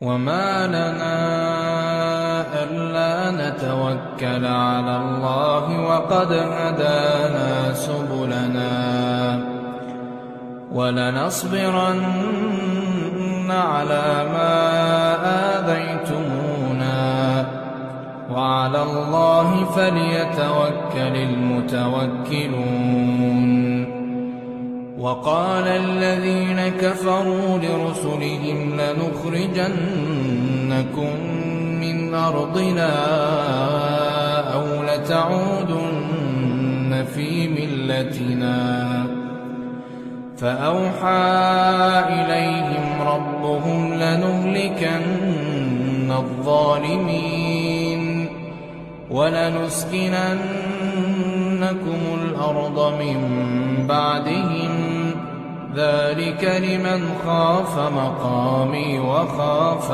وما لنا ألا نتوكل على الله وقد هدانا سبلنا ولنصبرن على ما آذيتمونا وعلى الله فليتوكل المتوكلون. وقال الذين كفروا لرسلهم لنخرجنكم من أرضنا أو لتعودن في ملتنا فأوحى إليهم ربهم لنهلكن الظالمين ولنسكننكم الأرض من بعدهم ذلك لمن خاف مقامي وخاف